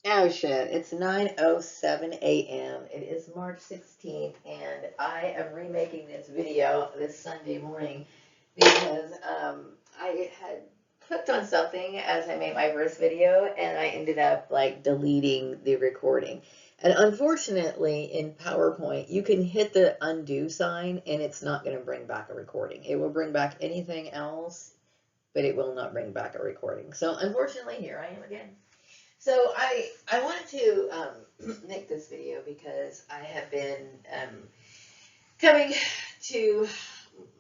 Oh shit, it's 9:07 a.m. It is March 16th, and I am remaking this video this Sunday morning because I had clicked on something as I made my first video, and I ended up like deleting the recording. And unfortunately, in PowerPoint, you can hit the undo sign, and it's not going to bring back a recording. It will bring back anything else, but it will not bring back a recording. So unfortunately, here I am again. So I wanted to make this video because I have been coming to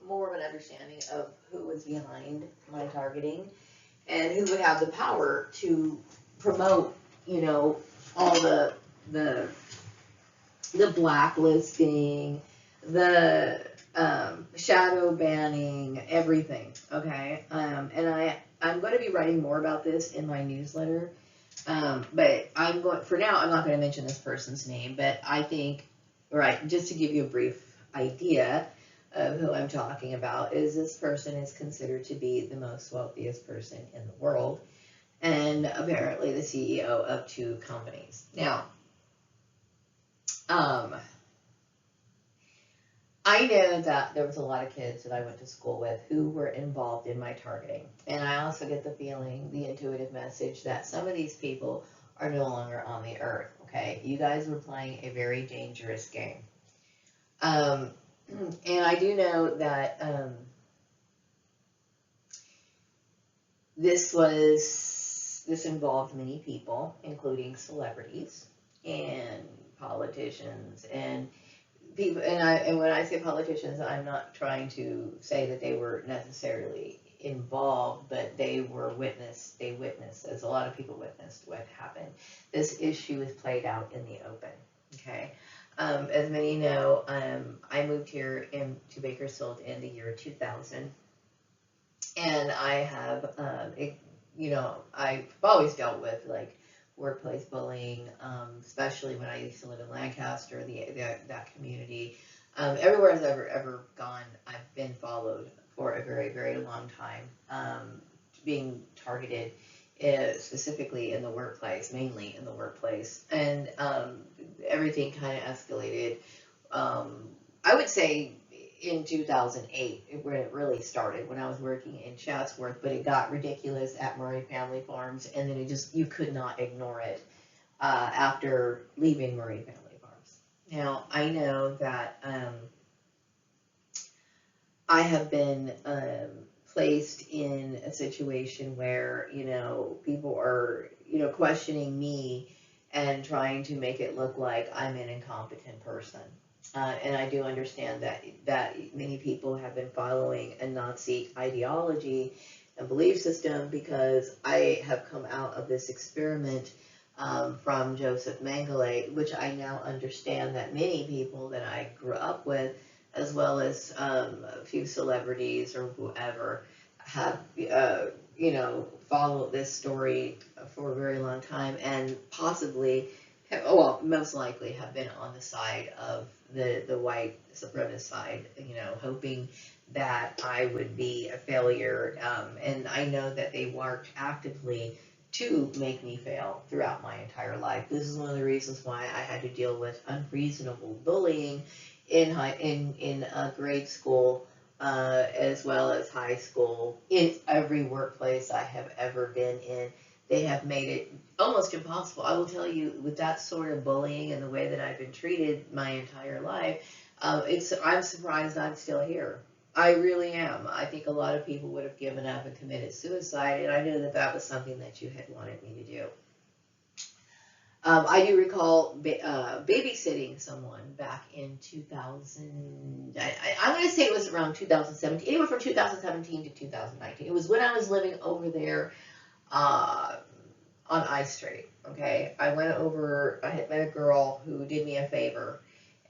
more of an understanding of who was behind my targeting and who would have the power to promote, all the the blacklisting, the shadow banning, everything. Okay, and I'm going to be writing more about this in my newsletter. But I'm going for now. I'm not going to mention this person's name, but I think, right, just to give you a brief idea of who I'm talking about, is this person is considered to be the most wealthiest person in the world, and apparently the CEO of two companies. Now, um, I know that there was a lot of kids that I went to school with who were involved in my targeting. And I also get the feeling, the intuitive message that some of these people are no longer on the earth. Okay. You guys were playing a very dangerous game. Um, and I do know that this involved many people, including celebrities and politicians and people, and when I say politicians, I'm not trying to say that they were necessarily involved, but they witnessed, as a lot of people witnessed what happened. This issue is played out in the open. Okay. As many know, I moved here to Bakersfield in the year 2000, and I have, I've always dealt with like workplace bullying, especially when I used to live in Lancaster, that community. Everywhere I've ever gone, I've been followed for a very very long time, being targeted. Specifically in the workplace, mainly in the workplace, and everything kind of escalated. Um, I would say in 2008 when it really started, when I was working in Chatsworth, but it got ridiculous at Murray Family Farms, and then you could not ignore it after leaving Murray Family Farms. Now, I know that I have been placed in a situation where, people are, questioning me and trying to make it look like I'm an incompetent person. And I do understand that many people have been following a Nazi ideology and belief system because I have come out of this experiment from Joseph Mengele, which I now understand that many people that I grew up with, as well as a few celebrities or whoever, have followed this story for a very long time and possibly well, most likely have been on the side of the white supremacist side, hoping that I would be a failure. And I know that they worked actively to make me fail throughout my entire life. This is one of the reasons why I had to deal with unreasonable bullying in grade school, as well as high school. In every workplace I have ever been in, they have made it almost impossible. I will tell you, with that sort of bullying and the way that I've been treated my entire life, I'm surprised I'm still here. I really am. I think a lot of people would have given up and committed suicide, and I knew that that was something that you had wanted me to do. I do recall babysitting someone back in 2000. I'm going to say it was around 2017, anywhere from 2017 to 2019. It was when I was living over there uh, on I Street. Okay, I went over. I had met a girl who did me a favor,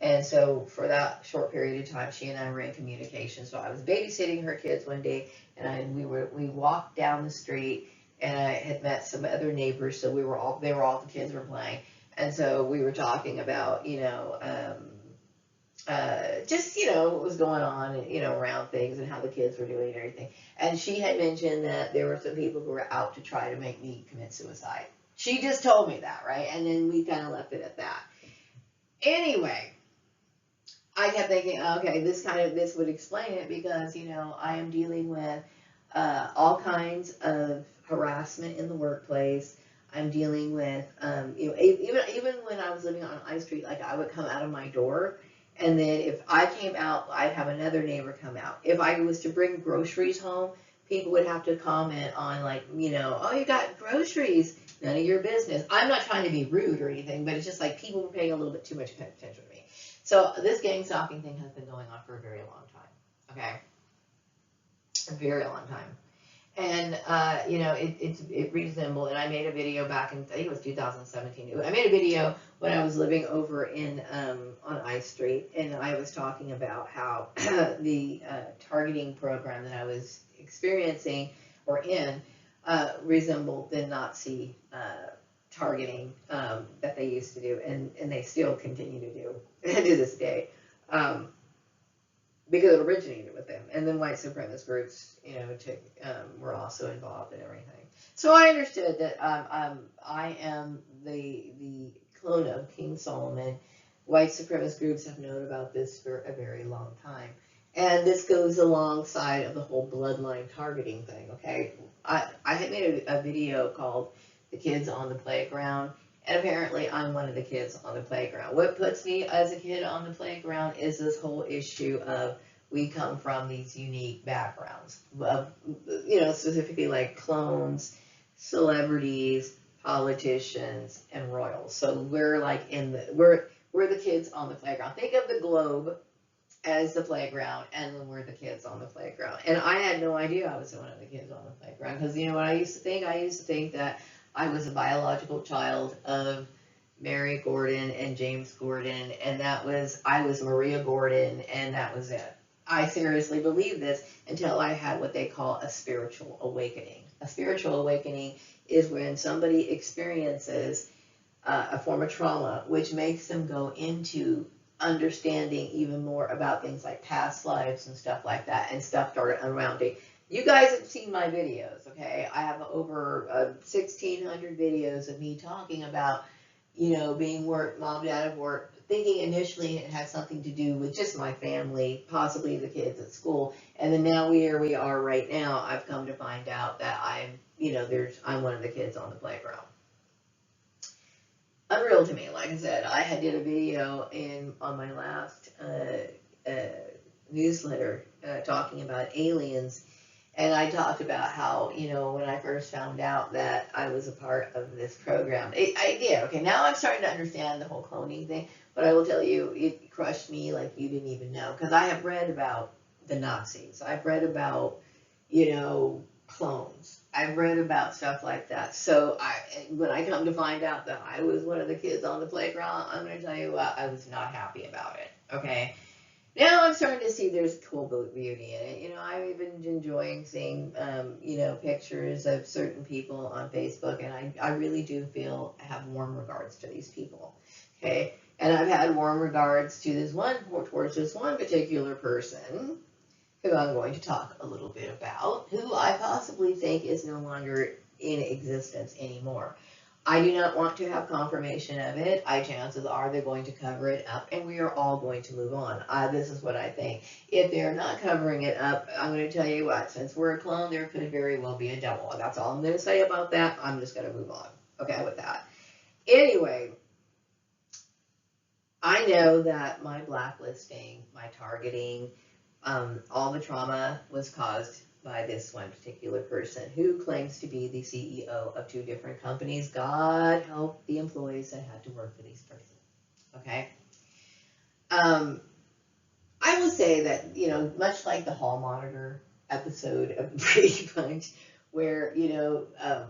and so for that short period of time, she and I were in communication. So I was babysitting her kids one day, and we walked down the street, and I had met some other neighbors. So the kids were playing, and so we were talking about just what was going on, around things and how the kids were doing and everything. And she had mentioned that there were some people who were out to try to make me commit suicide. She just told me that, right? And then we kind of left it at that. Anyway, I kept thinking, okay, this would explain it, because I am dealing with all kinds of harassment in the workplace. I'm dealing with even when I was living on I Street, like I would come out of my door, and then if I came out, I'd have another neighbor come out. If I was to bring groceries home, people would have to comment on, like, oh, you got groceries, none of your business. I'm not trying to be rude or anything, but it's just like people were paying a little bit too much attention to me. So this gang stalking thing has been going on for a very long time. Okay, a very long time. And it resembled, and I made a video back in, I think it was 2017. I made a video when I was living over in on I Street, and I was talking about how the targeting program that I was experiencing or in resembled the Nazi targeting that they used to do, and they still continue to do to this day. Because it originated with them, and then white supremacist groups, were also involved in everything. So I understood that I am the clone of King Solomon. White supremacist groups have known about this for a very long time, and this goes alongside of the whole bloodline targeting thing. Okay, I had made a video called "The Kids on the Playground." And apparently I'm one of the kids on the playground. What puts me as a kid on the playground is this whole issue of we come from these unique backgrounds, specifically like clones, celebrities, politicians, and royals. So we're like we're the kids on the playground. Think of the globe as the playground, and then we're the kids on the playground. And I had no idea I was one of the kids on the playground, because you know what I used to think? I used to think that I was a biological child of Mary Gordon and James Gordon, and I was Maria Gordon, and that was it. I seriously believed this until I had what they call a spiritual awakening. A spiritual awakening is when somebody experiences a form of trauma, which makes them go into understanding even more about things like past lives and stuff like that, and stuff started unrounding. You guys have seen my videos, okay? I have over 1,600 videos of me talking about, being mom, dad at work, thinking initially it had something to do with just my family, possibly the kids at school, and then now here we are right now. I've come to find out that I'm one of the kids on the playground. Unreal to me. Like I said, I had did a video on my last newsletter talking about aliens. And I talked about how, when I first found out that I was a part of this program, I did. Okay, now I'm starting to understand the whole cloning thing, but I will tell you, it crushed me like you didn't even know. Because I have read about the Nazis. I've read about, clones. I've read about stuff like that. So when I come to find out that I was one of the kids on the playground, I'm going to tell you what, I was not happy about it. Okay. Now I'm starting to see there's cool beauty in it. I'm even enjoying seeing, pictures of certain people on Facebook, and I really do have warm regards to these people. Okay, and I've had warm regards to towards this one particular person, who I'm going to talk a little bit about, who I possibly think is no longer in existence anymore. I do not want to have confirmation of it. Chances are they're going to cover it up, and we are all going to move on. This is what I think. If they're not covering it up, I'm going to tell you what, since we're a clone, there could very well be a devil. That's all I'm going to say about that. I'm just going to move on, okay, with that. Anyway, I know that my blacklisting, my targeting, all the trauma was caused by this one particular person who claims to be the CEO of 2 different companies. God help the employees that had to work for these persons. Okay. I will say that, much like the hall monitor episode of the Brady Bunch, where,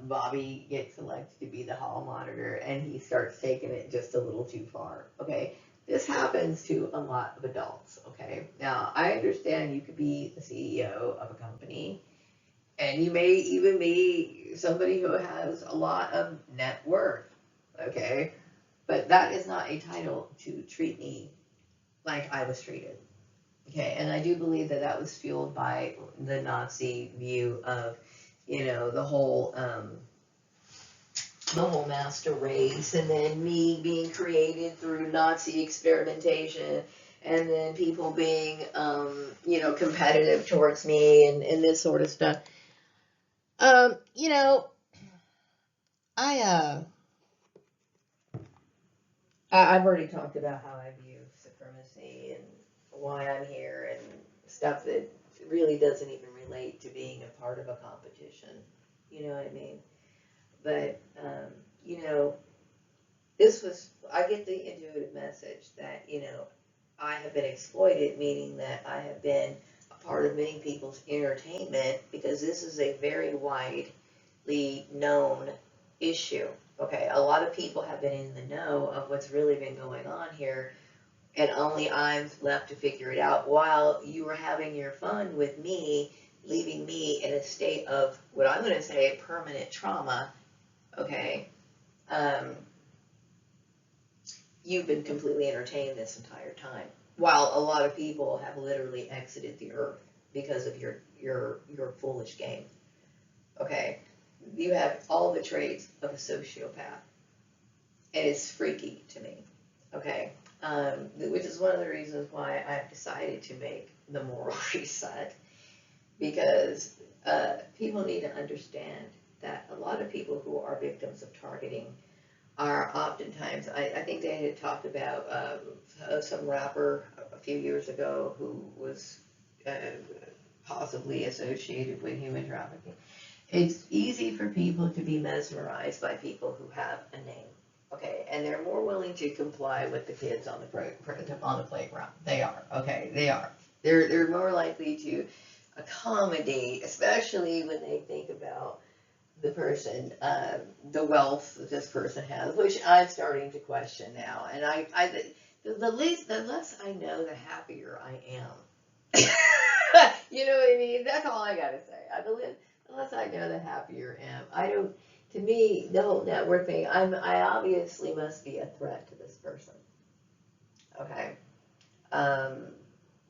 Bobby gets selected to be the hall monitor and he starts taking it just a little too far. Okay. This happens to a lot of adults, okay? Now, I understand you could be the CEO of a company, and you may even be somebody who has a lot of net worth, okay? But that is not a title to treat me like I was treated, okay? And I do believe that that was fueled by the Nazi view of, the whole the whole master race, and then me being created through Nazi experimentation, and then people being, competitive towards me, and this sort of stuff. You know, I, I've already talked about how I view supremacy and why I'm here and stuff that really doesn't even relate to being a part of a competition. You know what I mean? But, you know, I get the intuitive message that, I have been exploited, meaning that I have been a part of many people's entertainment because this is a very widely known issue. Okay, a lot of people have been in the know of what's really been going on here, and only I'm left to figure it out while you were having your fun with me, leaving me in a state of what I'm going to say permanent trauma. Okay. Um, you've been completely entertained this entire time, while a lot of people have literally exited the earth because of your foolish game. Okay, you have all the traits of a sociopath, and it's freaky to me. Okay, which is one of the reasons why I've decided to make the moral reset, because people need to understand that a lot of people who are victims of targeting are oftentimes, I think they had talked about some rapper a few years ago who was uh, possibly associated with human trafficking. It's easy for people to be mesmerized by people who have a name, okay, and they're more willing to comply with the kids on the playground. They are, okay, they are. They're more likely to accommodate, especially when they think about the person, the wealth that this person has, which I'm starting to question now. And the less I know, the happier I am. You know what I mean? That's all I gotta say. The less I know, the happier I am. I don't. To me, the whole network thing. I obviously must be a threat to this person. Okay. Um,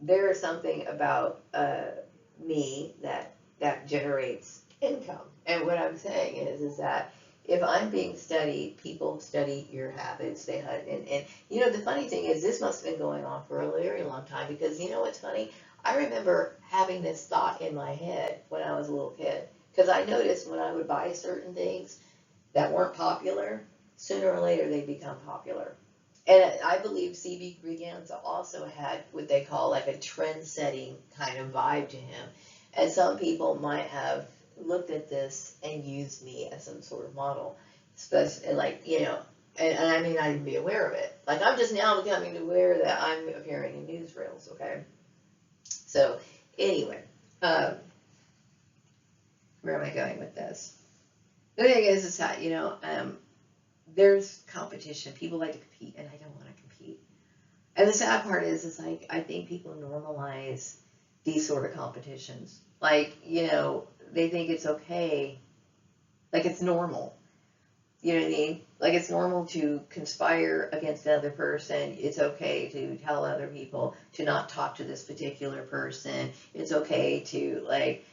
there is something about me that generates income. And what I'm saying is that if I'm being studied, people study your habits. And the funny thing is, this must have been going on for a very long time, because you know what's funny? I remember having this thought in my head when I was a little kid, because I noticed when I would buy certain things that weren't popular, sooner or later they become popular. And I believe C.B. Briganza also had what they call like a trend-setting kind of vibe to him. And some people might have looked at this and used me as some sort of model. Especially, like, and I may not even be aware of it. Like, I'm just now becoming aware that I'm appearing in newsreels, okay? So, anyway, where am I going with this? The thing is that, there's competition. People like to compete, and I don't want to compete. And the sad part is like, I think people normalize these sort of competitions. Like, they think it's okay. Like, it's normal. You know what I mean? Like, it's normal to conspire against another person. It's okay to tell other people to not talk to this particular person. It's okay to, like,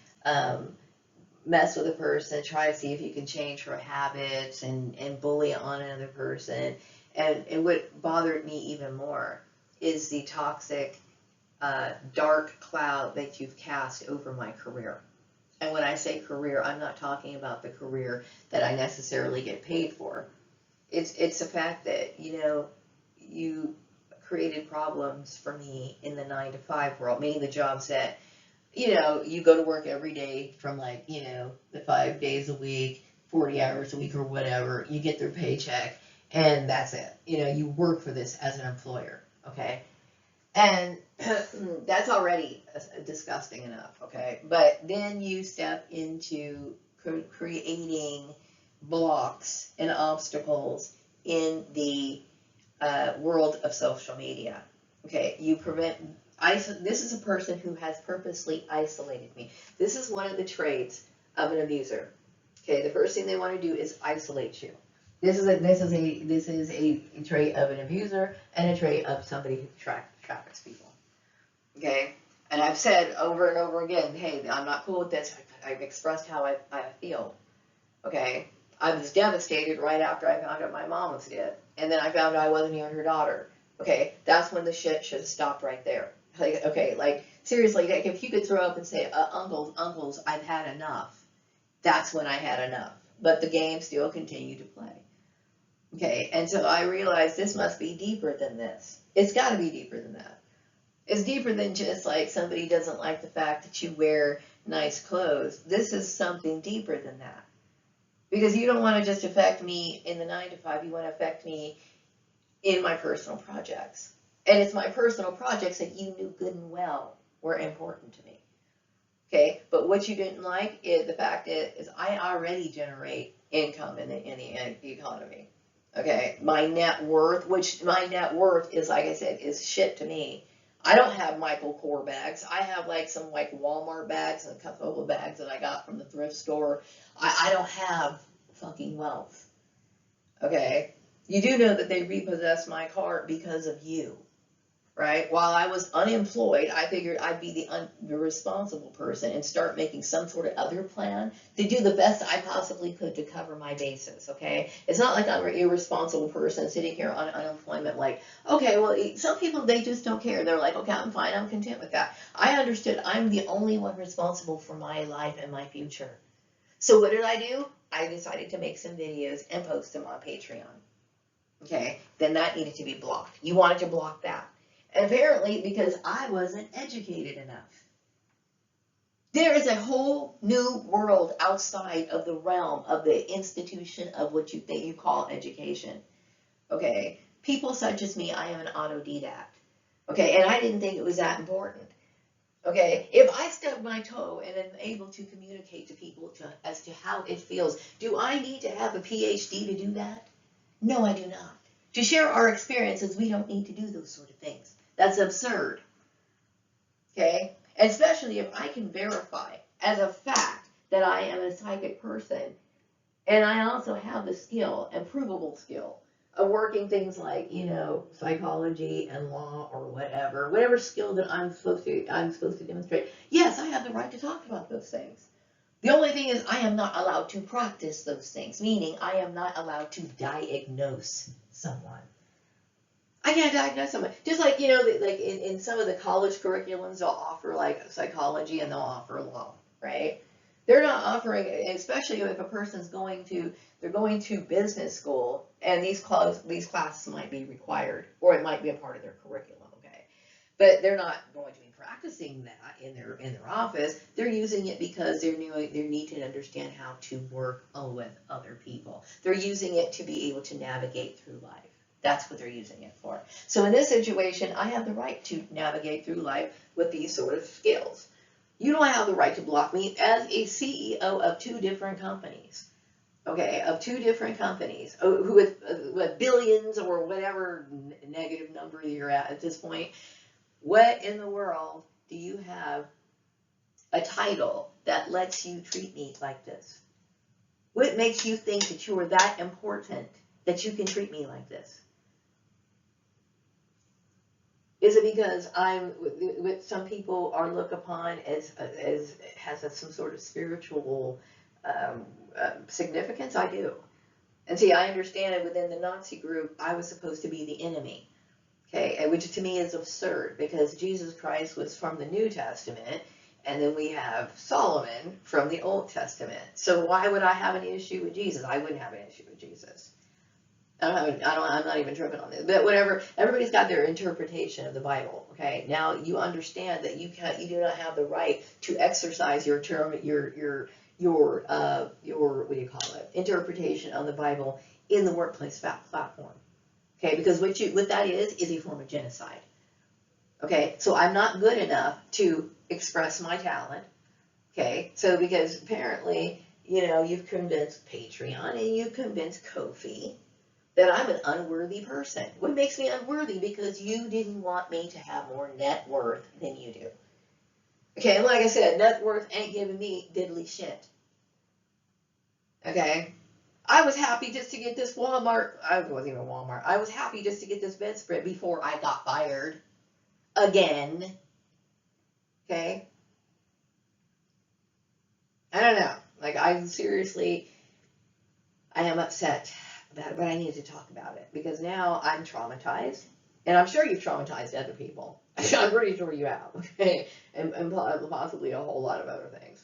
mess with a person, try to see if you can change her habits, and bully on another person. And what bothered me even more is the toxic, dark cloud that you've cast over my career. And when I say career, I'm not talking about the career that I necessarily get paid for. It's the fact that, you created problems for me in the 9 to 5 world, meaning the jobs that, you go to work every day from, like, the 5 days a week, 40 hours a week or whatever, you get their paycheck, and that's it. You work for this as an employer, okay? And that's already disgusting enough, okay? But then you step into creating blocks and obstacles in the world of social media, okay? This is a person who has purposely isolated me. This is one of the traits of an abuser, okay? The first thing they want to do is isolate you. This is a trait of an abuser, and a trait of somebody who traffics people. Okay, and I've said over and over again, hey, I'm not cool with this. I've expressed how I feel. Okay, I was devastated right after I found out my mom was dead. And then I found out I wasn't even her daughter. Okay, that's when the shit should have stopped right there. Like, okay, like, seriously, like, if you could throw up and say, uncles, I've had enough, that's when I had enough. But the game still continued to play. Okay, and so I realized this must be deeper than this. It's got to be deeper than that. It's deeper than just like somebody doesn't like the fact that you wear nice clothes. This is something deeper than that. Because you don't want to just affect me in the 9 to 5, you want to affect me in my personal projects. And it's my personal projects that you knew good and well were important to me. Okay, but what you didn't like is the fact is I already generate income in the economy. Okay, my net worth is, like I said, is shit to me. I don't have Michael Kors bags. I have like some like Walmart bags and a couple of bags that I got from the thrift store. I don't have fucking wealth. Okay, you do know that they repossessed my car because of you. Right? While I was unemployed, I figured I'd be the responsible person and start making some sort of other plan to do the best I possibly could to cover my bases, okay? It's not like I'm an irresponsible person sitting here on unemployment like, okay, well, some people, they just don't care. They're like, okay, I'm fine, I'm content with that. I understood I'm the only one responsible for my life and my future. So what did I do? I decided to make some videos and post them on Patreon. Okay? Then that needed to be blocked. You wanted to block that. And apparently, because I wasn't educated enough. There is a whole new world outside of the realm of the institution of what you think you call education. Okay? People such as me, I am an autodidact. Okay? And I didn't think it was that important. Okay? If I stub my toe and am able to communicate to people as to how it feels, do I need to have a PhD to do that? No, I do not. To share our experiences, we don't need to do those sort of things. That's absurd. Okay? Especially if I can verify as a fact that I am a psychic person, and I also have the skill and provable skill of working things like, psychology and law or whatever skill that I'm supposed to demonstrate. Yes, I have the right to talk about those things. The only thing is I am not allowed to practice those things, meaning I am not allowed to diagnose someone. I can't diagnose someone. Just like, like in some of the college curriculums, they'll offer like psychology and they'll offer law, right? They're not offering, especially if a person's going to business school, and these classes might be required, or it might be a part of their curriculum, okay? But they're not going to be practicing that in their office. They're using it because they need to understand how to work with other people. They're using it to be able to navigate through life. That's what they're using it for. So in this situation, I have the right to navigate through life with these sort of skills. You don't have the right to block me as a CEO of 2 different companies. Okay, of 2 different companies who with billions or whatever negative number you're at this point. What in the world do you have a title that lets you treat me like this? What makes you think that you are that important that you can treat me like this? Is it because what some people are looked upon as has some sort of spiritual significance? I do. And see, I understand it within the Nazi group, I was supposed to be the enemy. Okay, which to me is absurd because Jesus Christ was from the New Testament, and then we have Solomon from the Old Testament. So why would I have an issue with Jesus? I wouldn't have an issue with Jesus. I'm not even tripping on this, but whatever. Everybody's got their interpretation of the Bible. Okay, now you understand that you do not have the right to exercise your what do you call it, interpretation of the Bible in the workplace platform. Okay, because what that is a form of genocide. Okay, so I'm not good enough to express my talent. Okay, so because apparently you've convinced Patreon and you've convinced Ko-fi that I'm an unworthy person. What makes me unworthy? Because you didn't want me to have more net worth than you do. Okay, and like I said, net worth ain't giving me diddly shit. Okay? I was happy just to get this Walmart. I wasn't even Walmart. I was happy just to get this bedspread before I got fired. Again. Okay? I don't know. Like, I seriously... I am upset about it, but I need to talk about it because now I'm traumatized, and I'm sure you've traumatized other people. I'm pretty sure you have, okay, and possibly a whole lot of other things.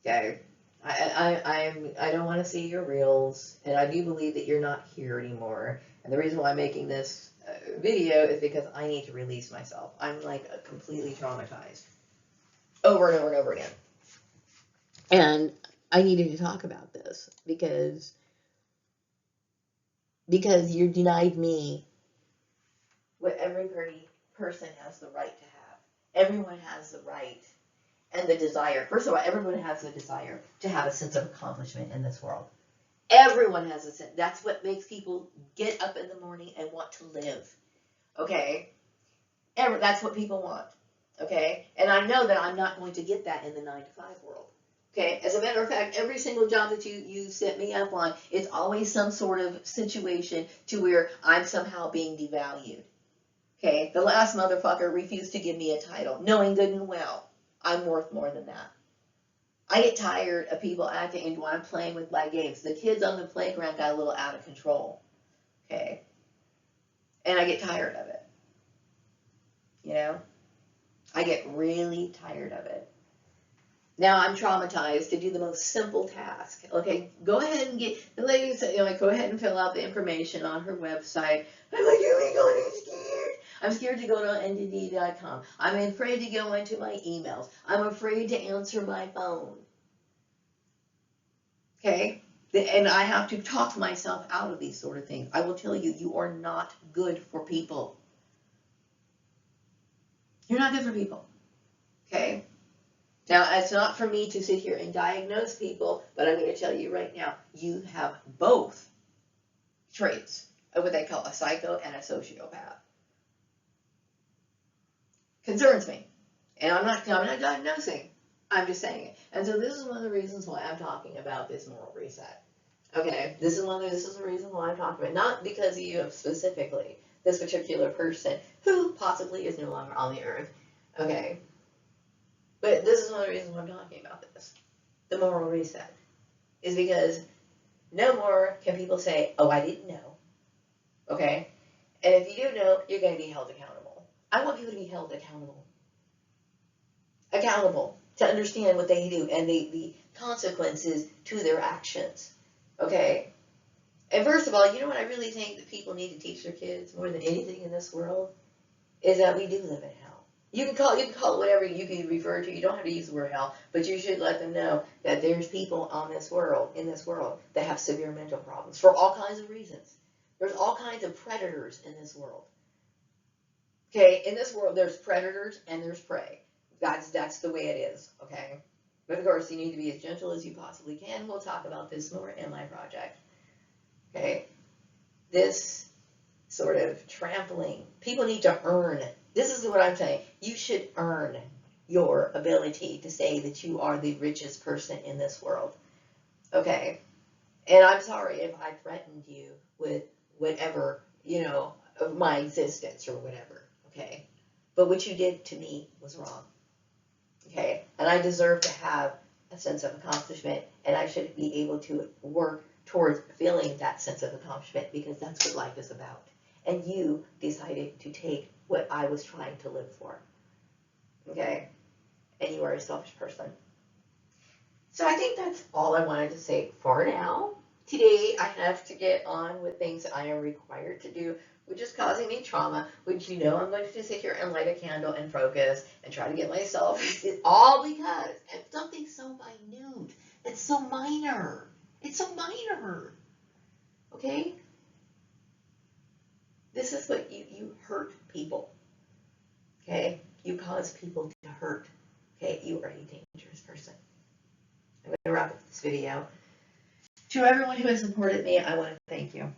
Okay, I don't want to see your reels, and I do believe that you're not here anymore. And the reason why I'm making this video is because I need to release myself. I'm like completely traumatized over and over and over again. And I needed to talk about this because you denied me what every person has the right to have. Everyone has the right and the desire. First of all, everyone has the desire to have a sense of accomplishment in this world. Everyone has a sense. That's what makes people get up in the morning and want to live. Okay? That's what people want. Okay? And I know that I'm not going to get that in the 9-to-5 world. Okay? As a matter of fact, every single job that you set me up on, it's always some sort of situation to where I'm somehow being devalued. Okay? The last motherfucker refused to give me a title, knowing good and well I'm worth more than that. I get tired of people acting and when I'm playing with my games. The kids on the playground got a little out of control. Okay? And I get tired of it. You know? I get really tired of it. Now I'm traumatized to do the most simple task. Okay, go ahead and get, the lady said, go ahead and fill out the information on her website. I'm like, oh my God, I'm scared. I'm scared to go to NDD.com. I'm afraid to go into my emails. I'm afraid to answer my phone. Okay? And I have to talk myself out of these sort of things. I will tell you, you are not good for people. You're not good for people. Okay? Now, it's not for me to sit here and diagnose people, but I'm going to tell you right now, you have both traits of what they call a psycho and a sociopath. Concerns me. And I'm not diagnosing. I'm just saying it. And so this is one of the reasons why I'm talking about this moral reset. Okay? This is the reason why I'm talking about it. Not because of you specifically, this particular person who possibly is no longer on the earth. Okay? But this is one of the reasons why I'm talking about this. The moral reset. Is because no more can people say, oh, I didn't know. Okay? And if you do know, you're going to be held accountable. I want people to be held accountable. Accountable. To understand what they do and the consequences to their actions. Okay? And first of all, you know what I really think that people need to teach their kids more than anything in this world? Is that we do live in hell. You can call it whatever you can refer to. You don't have to use the word hell, but you should let them know that there's people in this world, that have severe mental problems for all kinds of reasons. There's all kinds of predators in this world. Okay, in this world, there's predators and there's prey. That's the way it is. Okay, but of course, you need to be as gentle as you possibly can. We'll talk about this more in my project. Okay, this sort of trampling. People need to earn. This is what I'm saying. You should earn your ability to say that you are the richest person in this world. Okay? And I'm sorry if I threatened you with whatever, of my existence or whatever. Okay? But what you did to me was wrong. Okay? And I deserve to have a sense of accomplishment, and I should be able to work towards feeling that sense of accomplishment because that's what life is about. And you decided to take what I was trying to live for. Okay? And you are a selfish person. So I think that's all I wanted to say for now. Today I have to get on with things that I am required to do, which is causing me trauma, which I'm going to sit here and light a candle and focus and try to get myself, all because it's something so minute. It's so minor. It's so minor. Okay? This is what you hurt people. Okay? You cause people to hurt. Okay? You are a dangerous person. I'm going to wrap up this video. To everyone who has supported me, I want to thank you.